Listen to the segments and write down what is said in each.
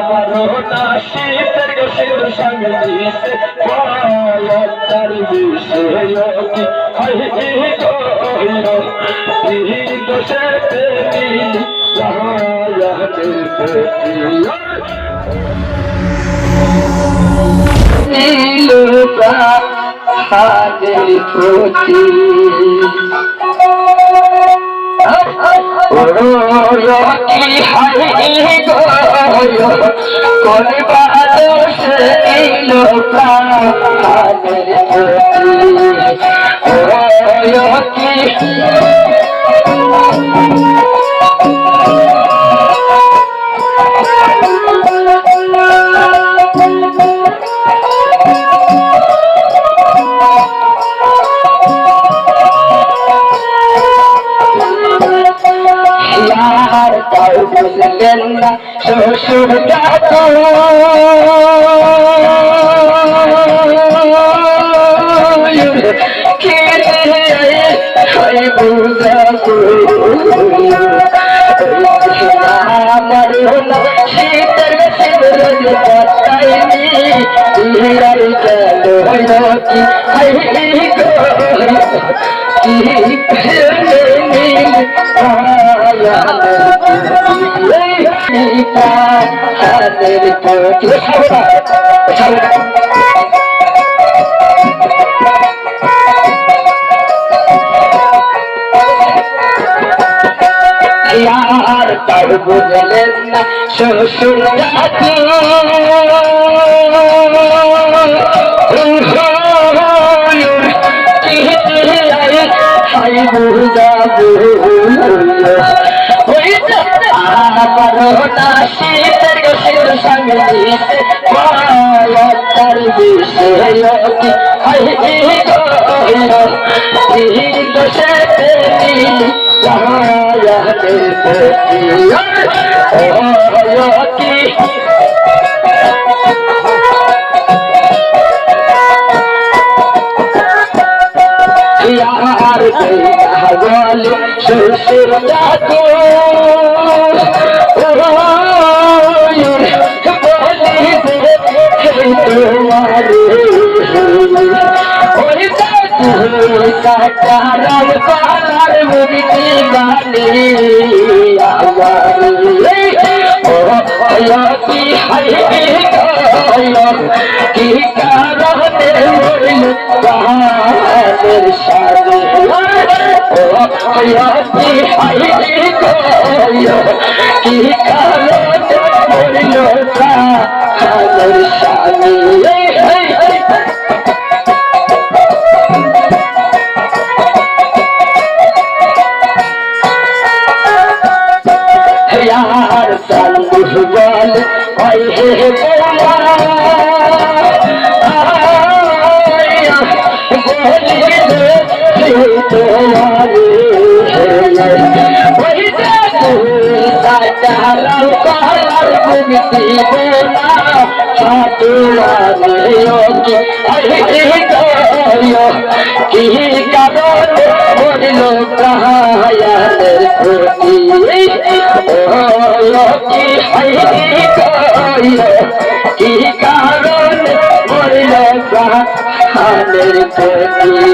বারোটা শীতের গোসের সঙ্গে দিছে তার বিষয় কি দোষে হাজের প্রতি কোন বাদশ নীল হাজের প্রতি বুঝলেন না শ্বশুর কাকু আমার শীতের শীতের यार तार बुझलेन ना শ্বশুর কাকু শীতের গোসের সঙ্গে দিছে তার বিষয় দোষে यार गले শ্বশুর কাকু কাটার পালার মুক্তি বানে কি কি কারণে হইল কাহাদের সাথে কি কারণে হইল কাহাদের সাথে यार सालू बोल भाई हे কি কারণ মরিল প্রাণের প্রতি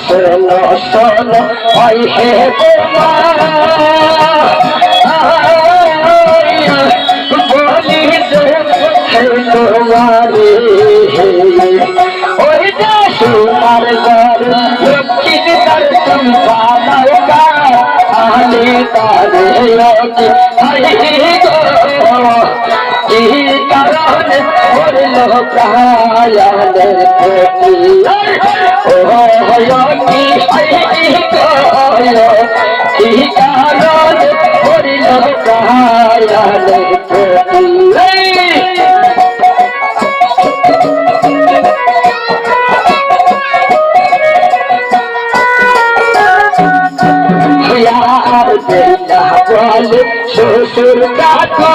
শোনো শোনো ভাই হে বলি তোমারে ওই যে তোমার ঘর লক্ষ্মীর দর্শন পালকা আলে তারে কি কারণে বলল প্রায়ালের প্রতি কি কারণে বলল প্রায়ালের প্রতি শ্বশুর কাকু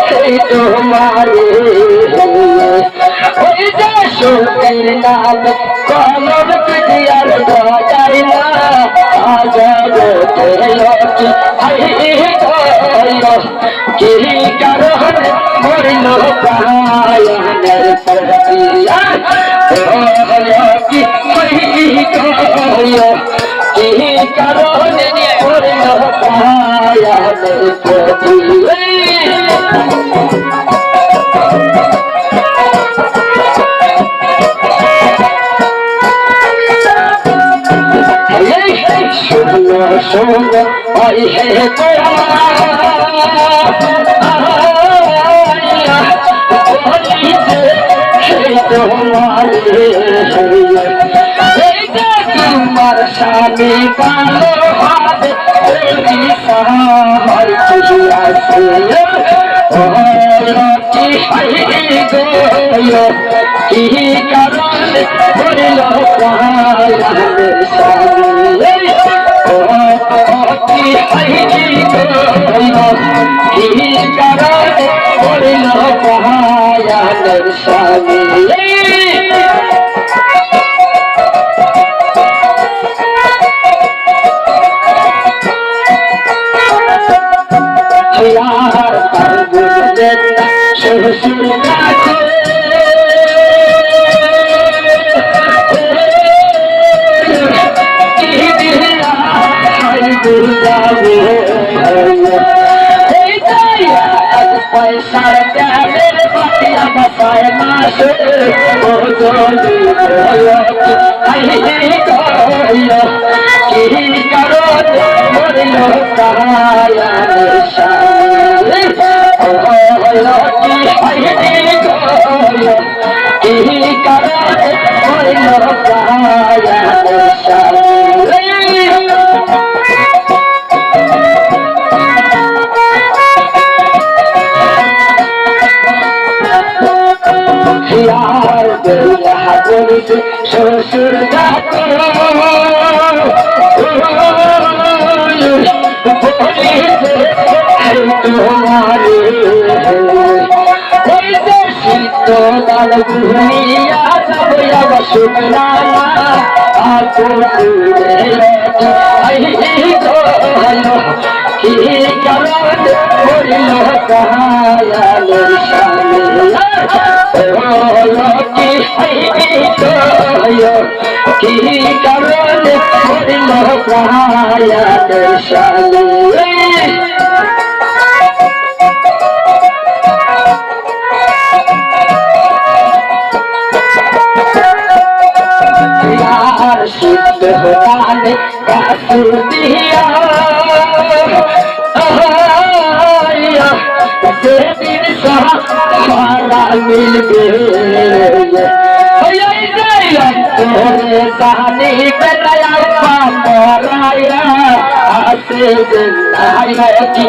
বলি তোমারে ওই যে সুখের নাম কলম পিটিয়ার গজাই না আজগতে লকি কি কারণ মরিল প্রায়ণের প্রতিয়ার কি কারণ মরিল প্রায়ণের প্রতিয়ার শোনো ওই হে তোমার স্বামী কালো হবে কি কারণ করিল স্বামী কি কারণ করিল পাহাড়ের স্বামী শ্বশুর পয়সার প্যারের বাটিয়া বাসায় মাসে কি কারণ মরিল কায়ানের স্বামী কি কারণ মরিল কায়ানের স্বামী শ্বশুর শীতকাল ঘুমিয়া যাব শুকনা কি কারণ করিল কায়ানের স্বামী কি কারণ করিল কায়ানের স্বামী সিদ্ধ হতানে কাসু দিয়া সেদিন সারা মিলবে জানি বেলায়া পাপরায়া আসে কি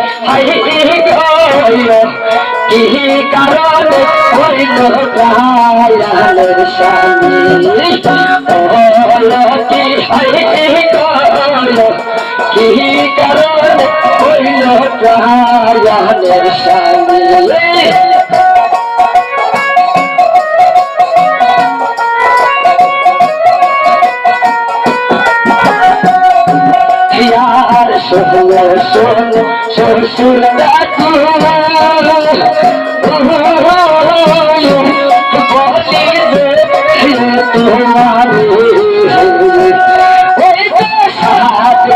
কি কারণ হইল কায়ানের স্বামী কি কারণ হইল কায়ানের স্বামী শোনো শোনো শ্বশুর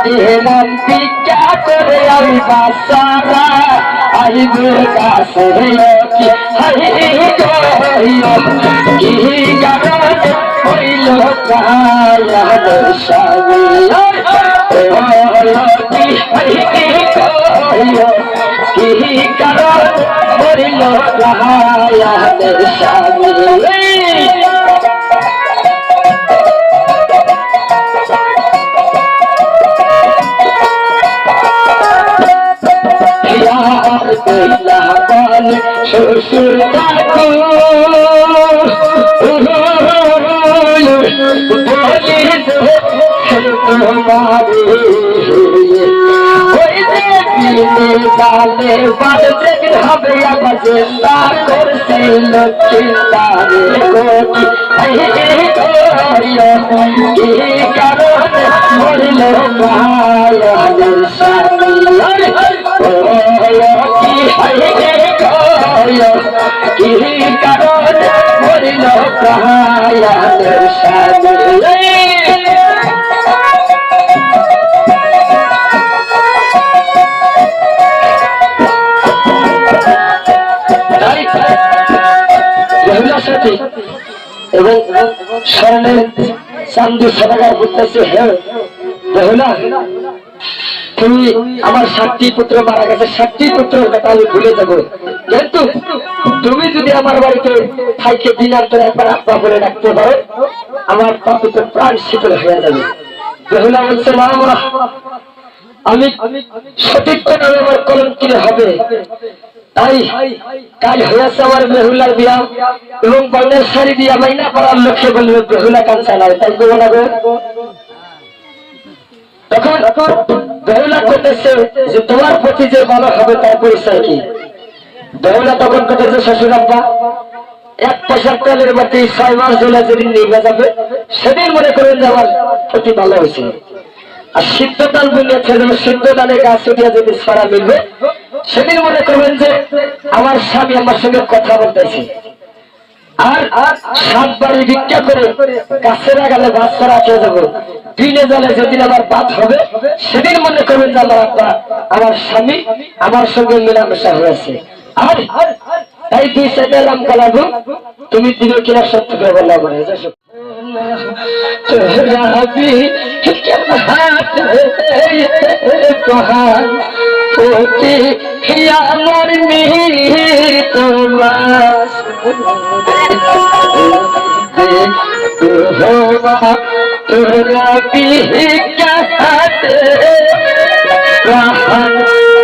দিলাম পিঠা করে আমি বাসারা আইব গাছে কি কারণ হইল কায়ানের স্বামী কি কারণ হইল কায়ানের স্বামী শ্বশুর চিন্তা করছিল চিন্তারে কোটি কি কারণে মরিল মায়াদের স্বামী কি কারণে মরিল মায়াদের স্বামী এবং স্বর্ণের চান্দু সদাগর করতেছে, হে বেহুলা, তুমি আমার 7টি পুত্র মারা গেছে, 7টি পুত্রের কথা আমি ভুলে যাবো, কিন্তু তুমি যদি আমার বাড়িতে থাইকে দিনার তোর একবার আব্বা বলে ডাকতে পারো, আমার পুত্র প্রাণ শীতল হয়ে যাবে। বেহুলা বলছে, মা আমি সতীর্থ নামে আমার কলঙ্কিত হবে, তাই কাল হয়েছে আমার বেহুলার বিয়া এবং বর্ণের শাড়ি দিয়া মাইনা পাড়ার লোককে বলবে বেহুলা কাঞ্চা নয়, তাই দেবো না? তখন বেহুলা করতেছে যে তোমার প্রতি যে ভালো হবে তার পরিচয় কি? বেহুলা তখন করতেছে, শ্বশুর আব্বা 1 পয়সার তেলের বাতি 6 মাস জ্বলে যেদিন নিভে যাবে সেদিন মনে করেন যে আমার প্রতি ভালো হয়েছে। আর সিদ্ধ দান বুনিয়েছে, যেমন সিদ্ধ দানে গাছ উঠিয়া যদি ছড়া মিলবে সেদিন মনে করবেন যে আমার স্বামী আমার সঙ্গে কথা বলতেছে। আর 7 বাড়ি ভিক্ষা করে গাছের আগালে বাদ ছড়া খেয়ে যাবো, দিনে জলে যেদিন আমার বাদ হবে সেদিন মনে করবেন যে আমার স্বামী আমার সঙ্গে মেলামেশা হয়েছে। আর তাই 2 সাইডে নাম গলাবো, তুমি দিনে কিনা সত্য করে বললাম আমার মিহির তোমার তোরা বিহাতে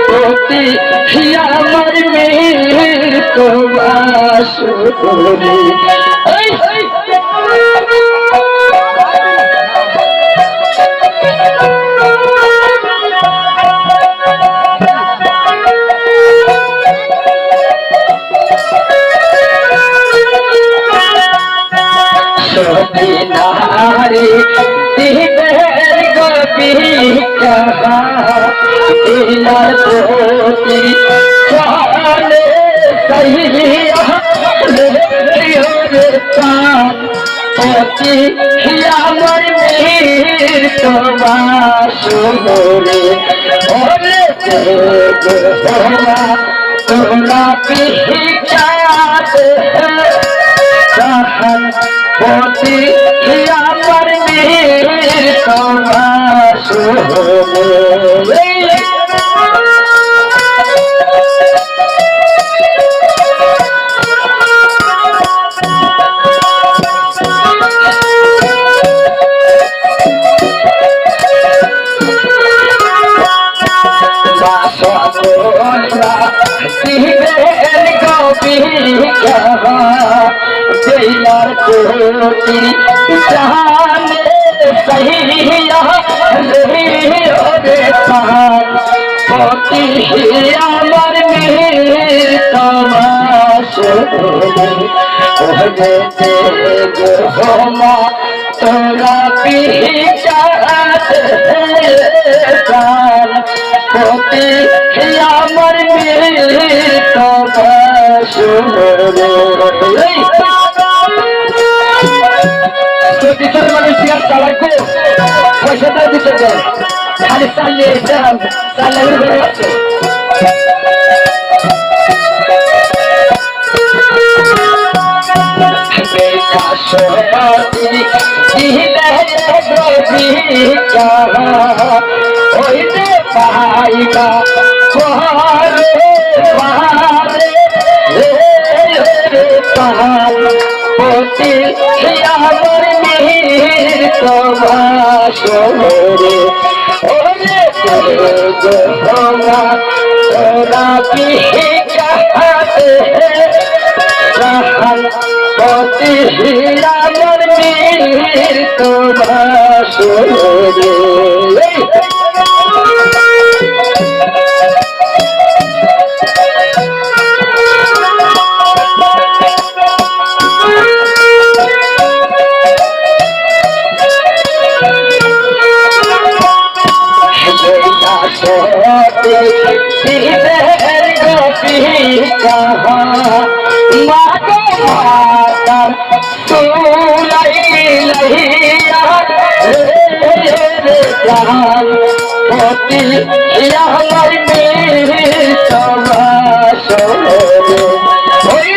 প্রতি আমার মিহির তোমার সুরি नारी दिलेर गोपी कहा दिला दोती चाले सही रे पोती हमर मीर तमाशुरे ओरे गोवा तोरा पिचाते कहन पोती हमर मीर तमाशुरे जाने सही पोती আমার মিহির তমাশে তোরা পিচাতে পোতি আমার মিহির তমাশে মানুষ বিয়ার চালাইবো পয়সাটা দিতে দেয় খালি চালিয়ে চালিয়ে আছে পাইবা পোতি আমার মিহির তমাশরে ওরে গোমা তোরা পিচাতে পোতি আমার মিহির তমাশরে कहा मागे मातर सुलाई लहिया रे जहान होती या हमारी मेरी तमाशो होई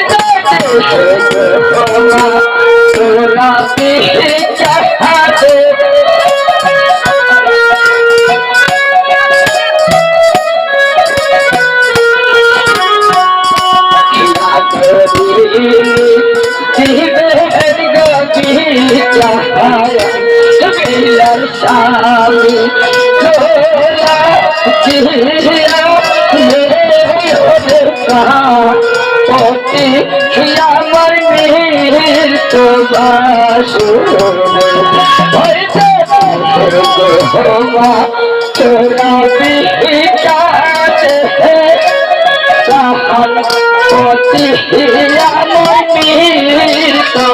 तोरा भी चाहते तोरा भी चाहते होती या मीर तो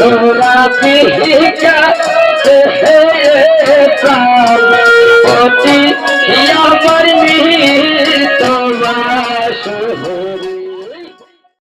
तोरा भी